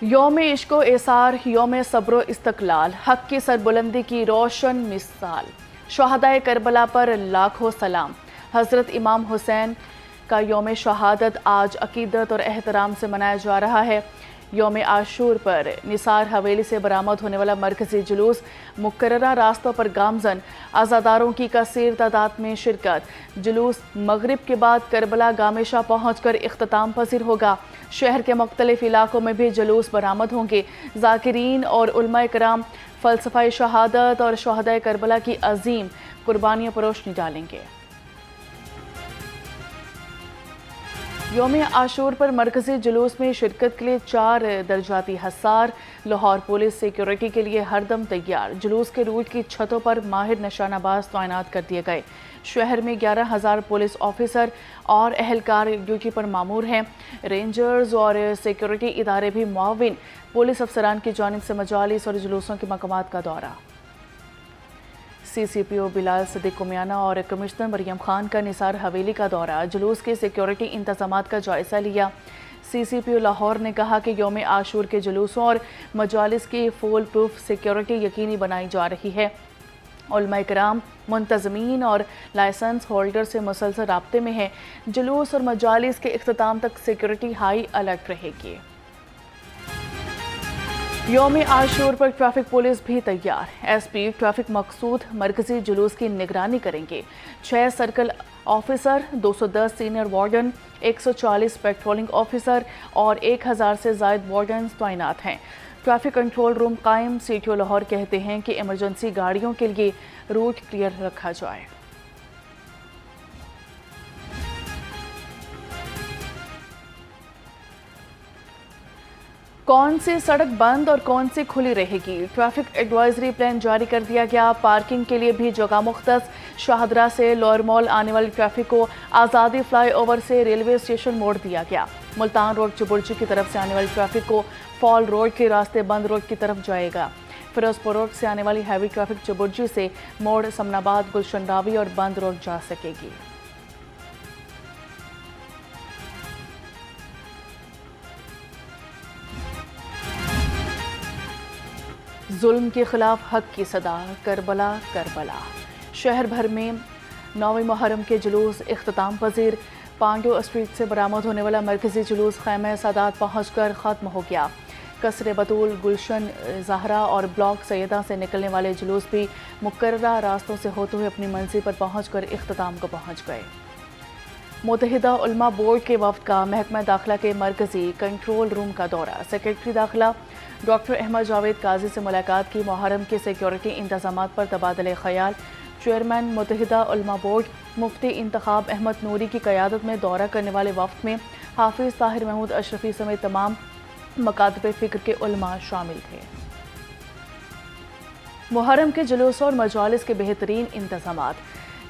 यौम इश्को एसार, यौम सब्रो इस्तकलाल, हक की सरबुलंदी की रोशन मिसाल। शहादाए करबला पर लाखों सलाम। हज़रत इमाम हुसैन का यौम शहादत आज अकीदत और एहतराम से मनाया जा रहा है। यौम आशूर पर निसार हवेली से बरामद होने वाला मरकजी जुलूस मुकर्ररा रास्तों पर गामजन, आज़ादारों की कसीर तादाद में शिरकत। जुलूस मगरिब के बाद करबला गामेशा पहुँच कर इख्तिताम पजीर होगा। शहर के मुख्तलिफ इलाकों में भी जुलूस बरामद होंगे। ज़ाकिरीन और उलमा कराम फ़लसफ़ा शहादत और शहदाए करबला की अजीम कुर्बानियों पर रोशनी डालेंगे। यौम आशूर पर मरकजी जुलूस में शिरकत के लिए 4 दर्जाती हसार। लाहौर पुलिस सिक्योरिटी के लिए हरदम तैयार। जुलूस के रूट की छतों पर माहिर निशानाबाज तैनात कर दिए गए। शहर में 11,000 पुलिस ऑफिसर और एहलकार ड्यूटी पर मामूर हैं। रेंजर्स और सिक्योरिटी इदारे भी मुआविन पुलिस अफसरान की जानिब से मजालिस और जुलूसों के मकामात का दौरा। CCPO बिलाल सदीक कुमियाना और कमिश्नर मरियम खान का निसार हवेली का दौरा। जुलूस के सिक्योरिटी इंतजामात का जायजा लिया। CCPO लाहौर ने कहा कि यौम आशूर के जुलूसों और मजालिस की फुल प्रूफ सिक्योरिटी यकीनी बनाई जा रही है। उलमा कराम, मुंतज़मीन और लाइसेंस होल्डर से मुसलसल राब्ते में है। जुलूस और मजालिस के इख्तिताम तक सिक्योरिटी हाई अलर्ट रहेगी। यौम आशूर पर ट्रैफिक पुलिस भी तैयार। SP ट्रैफिक मकसूद मरकजी जुलूस की निगरानी करेंगे। 6 circle officer, 210 senior warden, 140 patrolling officer और 1000 से ज़ायद वार्डन तैनात हैं। ट्रैफिक कंट्रोल रूम कायम। CTO लाहौर कहते हैं कि इमरजेंसी गाड़ियों के लिए रूट क्लियर रखा जाए। कौन सी सड़क बंद और कौन सी खुली रहेगी? ट्रैफिक एडवाइजरी प्लान जारी कर दिया गया। पार्किंग के लिए भी जगह मुख्तस। शाहदरा से लोअर मॉल आने वाली ट्रैफिक को आज़ादी फ्लाईओवर से रेलवे स्टेशन मोड़ दिया गया। मुल्तान रोड चुबुर्जी की तरफ से आने वाली ट्रैफिक को फॉल रोड के रास्ते बंद रोड की तरफ जाएगा। फिरोजपुर रोड से आने वाली हैवी ट्रैफिक चुबुर्जी से मोड़ समनाबाद, गुलशन रावी और बंद रोड जा सकेगी। जुल्म के खिलाफ हक की सदा, करबला करबला। शहर भर में 9वीं मुहर्रम के जुलूस इख्तिताम पजीर। पांडो स्ट्रीट से बरामद होने वाला मरकजी जुलूस खैमे सादात पहुँच कर ख़त्म हो गया। कसरे बतूल, गुलशन ज़हरा और ब्लॉक सैयदा से निकलने वाले जुलूस भी मुकर्ररा रास्तों से होते हुए अपनी मंजिल पर पहुँच कर इख्तिताम को पहुँच गए। मुत्तहिदा उलमा बोर्ड के वफ्द का महकमा दाखिला के मरकजी कंट्रोल रूम का दौरा। सेक्रेटरी दाखिला डॉक्टर अहमद जावेद काजी से मुलाकात की। मुहर्रम के सिक्योरिटी इंतजामात पर तबादले ख्याल। चेयरमैन मुत्तहिदा उलमा बोर्ड मुफ्ती इंतखाब अहमद नूरी की क़यादत में दौरा करने वाले वफ्द में हाफिज़ ताहिर महमूद अशरफी समेत तमाम मकातब फ़िक्र के उलमा शामिल थे। मुहर्रम के जुलूस और मजालिस के बेहतरीन इंतजामात।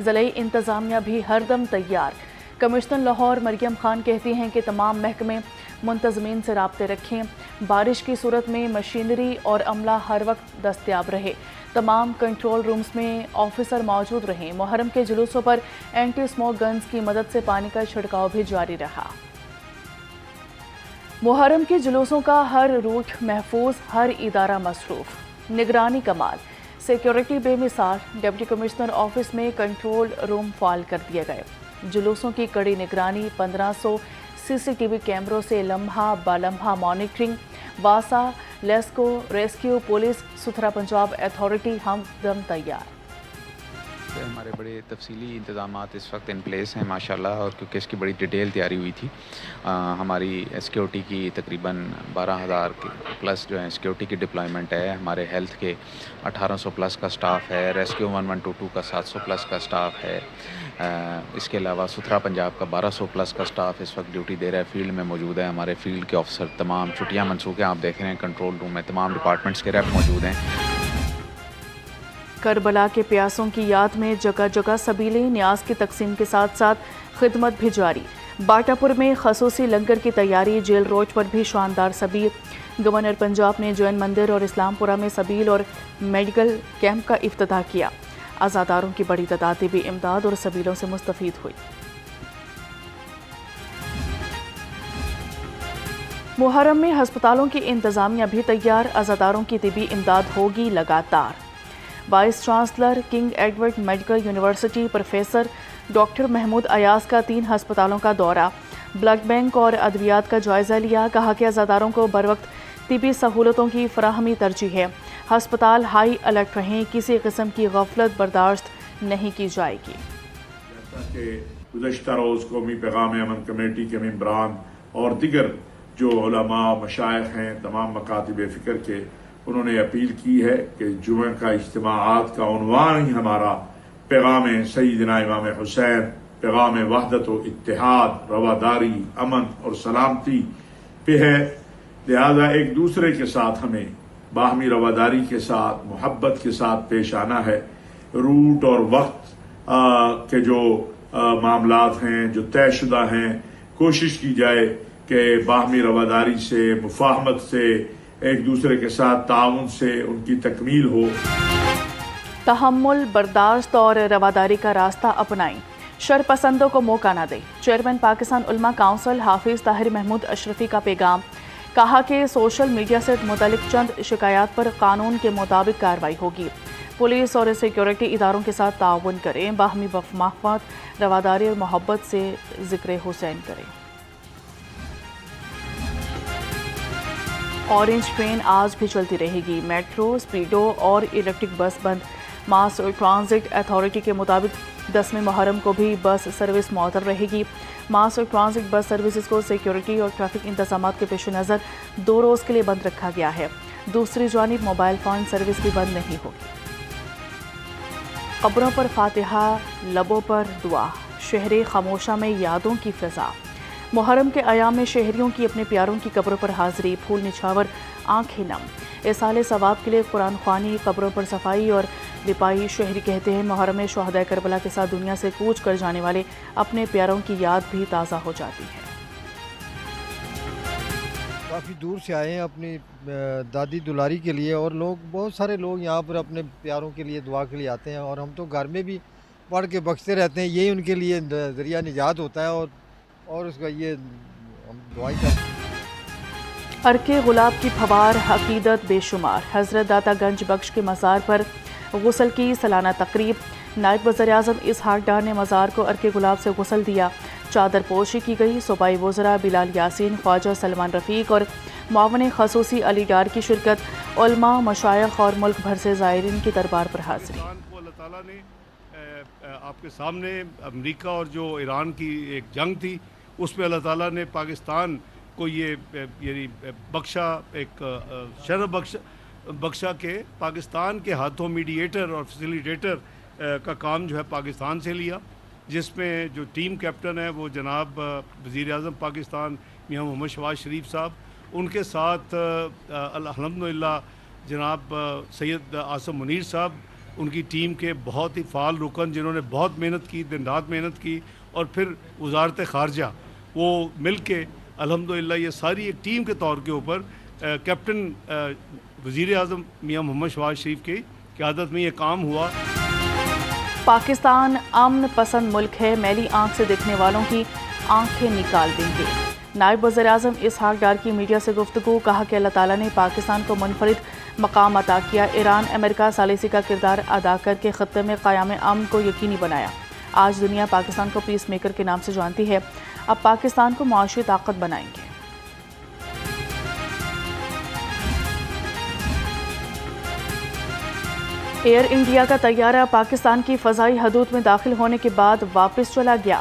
ज़िले इंतज़ामिया भी हरदम तैयार। कमिश्नर लाहौर मरियम खान कहती हैं कि तमाम महकमे मुंतज़मीन से राब्ते रखें। बारिश की सूरत में मशीनरी और अमला हर वक्त दस्तयाब रहे। तमाम कंट्रोल रूम्स में ऑफिसर मौजूद रहें। मुहर्रम के जुलूसों पर एंटी स्मोक गन्स की मदद से पानी का छिड़काव भी जारी रहा। मुहर्रम के जुलूसों का हर रूट महफूज, हर इदारा मसरूफ। निगरानी कमाल, सिक्योरिटी बेमिसाल। डिप्टी कमिश्नर ऑफिस में कंट्रोल रूम फाल कर दिए गए। जुलूसों की कड़ी निगरानी। 1500 CCTV कैमरों से लम्हा बालम्हा मॉनिटरिंग। वासा, लेस्को, रेस्क्यू, पुलिस, सुथरा पंजाब अथॉरिटी हमदम तैयार। हमारे बड़े तफसीली इंतज़ामात इस वक्त इन प्लेस हैं माशाल्लाह, और क्योंकि इसकी बड़ी डिटेल तैयारी हुई थी। हमारी सिक्योरिटी की तकरीबन 12,000 प्लस जो है सिक्योरिटी की डिप्लॉयमेंट है। हमारे हेल्थ के 1800 प्लस का स्टाफ है। रेस्क्यू 1122 का 700 प्लस का स्टाफ है। इसके अलावा सुथरा पंजाब का 1200 प्लस का स्टाफ इस वक्त ड्यूटी दे रहा है, फील्ड में मौजूद है। हमारे फील्ड के ऑफिसर तमाम छुट्टियाँ मनसूख हैं। आप देख रहे हैं कंट्रोल रूम में तमाम डिपार्टमेंट्स के रेप मौजूद हैं। करबला के प्यासों की याद में जगह जगह सबीलें न्याज की तकसीम के साथ साथ खिदमत भी जारी। बाटापुर में खसूसी लंगर की तैयारी। जेल रोड पर भी शानदार सबील। गवर्नर पंजाब ने जैन मंदिर और इस्लामपुरा में सबील और मेडिकल कैंप का इफ्तिताह किया। आज़ादारों की बड़ी तादाद भी इमदाद और सबीलों से मुस्तफ़ीद हुई। محرم میں ہسپتالوں کی انتظامیہ بھی تیار، عزاداروں کی طبی امداد ہوگی لگاتار۔ Vice chancellor King Edward medical university professor doctor Mahmood Ayaz کا 3 ہسپتالوں کا دورہ، بلڈ بینک اور ادویات کا جائزہ لیا، کہا کہ عزاداروں کو بروقت طبی سہولتوں کی فراہمی ترجیح ہے، ہسپتال ہائی الرٹ رہیں، کسی قسم کی غفلت برداشت نہیں کی جائے گی۔ جیسا کہ گزشتہ روز قومی پیغام امن کمیٹی کے ممبران اور دیگر جو علماء مشائخ ہیں تمام مکاتب فکر کے، انہوں نے اپیل کی ہے کہ جمعہ کا اجتماعات کا عنوان ہی ہمارا پیغام سیدنا امام حسین، پیغام وحدت و اتحاد، رواداری، امن اور سلامتی پہ ہے، لہذا ایک دوسرے کے ساتھ ہمیں باہمی رواداری کے ساتھ محبت کے ساتھ پیش آنا ہے۔ روٹ اور وقت کے جو معاملات ہیں جو طے شدہ ہیں، کوشش کی جائے کہ باہمی رواداری سے، مفاہمت سے، ایک دوسرے کے ساتھ تعاون سے ان کی تکمیل ہو۔ تحمل، برداشت اور رواداری کا راستہ اپنائیں، شر پسندوں کو موقع نہ دیں، چیئرمین پاکستان علماء کونسل حافظ طاہر محمود اشرفی کا پیغام، کہا کہ سوشل میڈیا سے متعلق چند شکایات پر قانون کے مطابق کارروائی ہوگی، پولیس اور سیکیورٹی اداروں کے ساتھ تعاون کریں، باہمی مفاہمت، رواداری اور محبت سے ذکر حسین کریں۔ اورنج ٹرین آج بھی چلتی رہے گی، میٹرو، اسپیڈو اور الیکٹرک بس بند، ماس ٹرانزٹ اتھارٹی کے مطابق 10ویں محرم کو بھی بس سروس معطل رہے گی۔ ماس ٹرانزٹ بس سروسز کو سیکیورٹی اور ٹریفک انتظامات کے پیش نظر 2 روز کے لیے بند رکھا گیا ہے، دوسری جانب موبائل فون سروس بھی بند نہیں ہوگی۔ قبروں پر فاتحہ، لبوں پر دعا، شہر خاموشہ میں یادوں کی فضا، محرم کے ایام میں شہریوں کی اپنے پیاروں کی قبروں پر حاضری، پھول نچھاور، آنکھیں نم، ایصال ثواب کے لیے قرآن خوانی، قبروں پر صفائی اور لپائی۔ شہری کہتے ہیں محرم میں شہدائے کربلا کے ساتھ دنیا سے کوچ کر جانے والے اپنے پیاروں کی یاد بھی تازہ ہو جاتی ہے۔ کافی دور سے آئے ہیں اپنی دادی دلاری کے لیے، اور بہت سارے لوگ یہاں پر اپنے پیاروں کے لیے دعا کے لیے آتے ہیں، اور ہم تو گھر میں بھی پڑھ کے بخشتے رہتے ہیں، یہی ان کے لیے ذریعہ نجات ہوتا ہے، اور اس کا یہ ہم دعائی کرتے ہیں۔ عرق غلاب کی پھوار، عقیدت بے شمار، حضرت داتا گنج بخش کے مزار پر غسل کی سالانہ تقریب، نائب وزیر اعظم اسحاق ڈار نے مزار کو عرق غلاب سے غسل دیا، چادر پوشی کی گئی، صوبائی وزراء بلال یاسین، خواجہ سلمان رفیق اور معاون خصوصی علی ڈار کی شرکت، علماء، مشائخ اور ملک بھر سے زائرین کی دربار پر حاضری۔ اللہ تعالیٰ نے آپ کے سامنے امریکہ اور جو ایران کی ایک جنگ تھی، اس میں اللہ تعالیٰ نے پاکستان کو یہ یعنی بخشا، ایک شرف بخشا کہ پاکستان کے ہاتھوں میڈییٹر اور فیسیلیٹیٹر کا کام جو ہے پاکستان سے لیا، جس میں جو ٹیم کیپٹن ہے وہ جناب وزیر اعظم پاکستان میاں محمد شہباز شریف صاحب، ان کے ساتھ الحمدللہ جناب سید عاصم منیر صاحب، ان کی ٹیم کے بہت ہی فعال رکن جنہوں نے بہت محنت کی، دن رات محنت کی، اور پھر وزارت خارجہ وہ مل کے الحمدللہ یہ ساری ایک ٹیم کے طور کے اوپر کیپٹن وزیر اعظم میاں محمد شہباز شریف کی قیادت میں یہ کام ہوا۔ پاکستان امن پسند ملک ہے، میلی آنکھ سے دیکھنے والوں کی آنکھیں نکال دیں گے، نائب وزیر اعظم اسحاق ڈار کی میڈیا سے گفتگو، کہا کہ اللہ تعالیٰ نے پاکستان کو منفرد مقام عطا کیا، ایران امریکہ ثالثی کا کردار ادا کر کے خطے میں قیام امن کو یقینی بنایا، آج دنیا پاکستان کو پیس میکر کے نام سے جانتی ہے، اب پاکستان کو معاشی طاقت بنائیں گے۔ ایئر انڈیا کا طیارہ پاکستان کی فضائی حدود میں داخل ہونے کے بعد واپس چلا گیا۔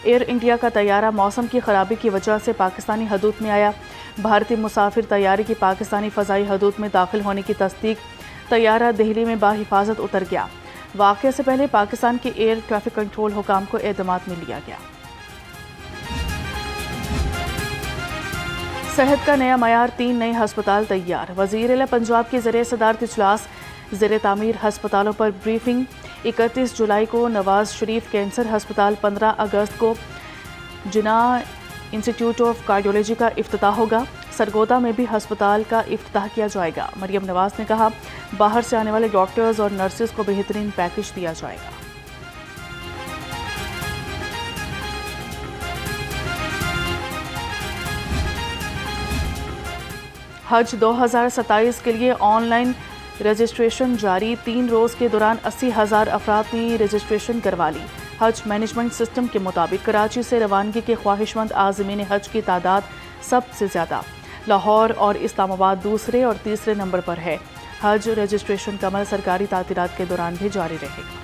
ایئر انڈیا کا طیارہ موسم کی خرابی کی وجہ سے پاکستانی حدود میں آیا، بھارتی مسافر طیارے کی پاکستانی فضائی حدود میں داخل ہونے کی تصدیق، طیارہ دہلی میں بحفاظت اتر گیا، واقعے سے پہلے پاکستان کے ایئر ٹریفک کنٹرول حکام کو اعتماد میں لیا گیا۔ صحت کا نیا معیار، 3 نئے ہسپتال تیار، وزیر اعلیٰ پنجاب کی زیر صدارت اجلاس، زیر تعمیر ہسپتالوں پر بریفنگ، 31 جولائی کو نواز شریف کینسر ہسپتال، 15 اگست کو جناح انسٹیٹیوٹ آف کارڈیولوجی کا افتتاح ہوگا، سرگودا میں بھی ہسپتال کا افتتاح کیا جائے گا۔ مریم نواز نے کہا باہر سے آنے والے ڈاکٹرز اور نرسز کو بہترین پیکج دیا جائے گا۔ हज 2027 के लिए ऑनलाइन रजिस्ट्रेशन जारी। 3 रोज़ के दौरान 80,000 अफराद ने रजिस्ट्रेशन करवा ली। हज मैनेजमेंट सिस्टम के मुताबिक कराची से रवानगी के ख्वाहिशमंद आज़मीन हज की तादाद सबसे ज़्यादा। लाहौर और इस्लामाबाद दूसरे और तीसरे नंबर पर है। हज रजिस्ट्रेशन का अमल सरकारी तातीरात के दौरान भी जारी रहेगा।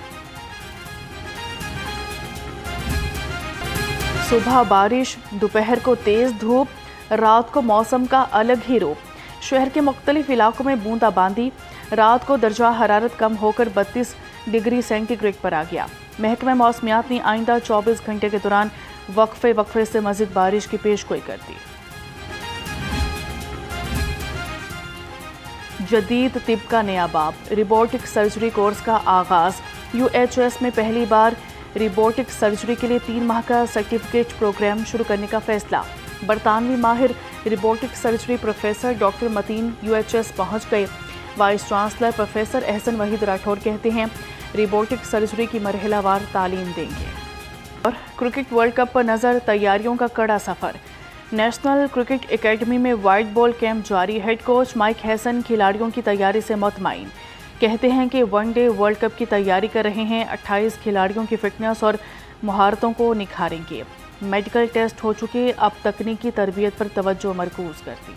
सुबह बारिश, दोपहर को तेज़ धूप, रात को मौसम का अलग ही रूप। शहर के मुख्तलिफ इलाकों में बूंदाबांदी। रात को दर्जा हरारत कम होकर 32 डिग्री सेंटीग्रेड पर आ गया। महकमा मौसमियात ने आइंदा 24 घंटे के दौरान वक्फे से मज़ीद बारिश की पेशगोई कर दी। जदीद तिब का नया बाब, रिबोटिक सर्जरी कोर्स का आगाज़। UHS में पहली बार रिबोटिक सर्जरी के लिए 3 माह का सर्टिफिकेट प्रोग्राम शुरू करने का फैसला। बरतानवी माहिर robotic surgery professor doctor Mateen UHS पहुंच गए। Vice chancellor professor Ahsan Waheed Rathore कहते हैं रिबोटिक सर्जरी की मरहलावार तालीम देंगे। और क्रिकेट वर्ल्ड कप पर नज़र, तैयारियों का कड़ा सफ़र। नेशनल क्रिकेट एकेडमी में वाइट बॉल कैंप जारी। हेड कोच माइक हैसन खिलाड़ियों की तैयारी से मुतमईन। कहते हैं कि वनडे वर्ल्ड कप की तैयारी कर रहे हैं। 28 खिलाड़ियों की फिटनेस और महारतों को निखारेंगे। मेडिकल टेस्ट हो चुके, अब तकनीकी तरबियत पर तवज्जो मरकूज़ करती।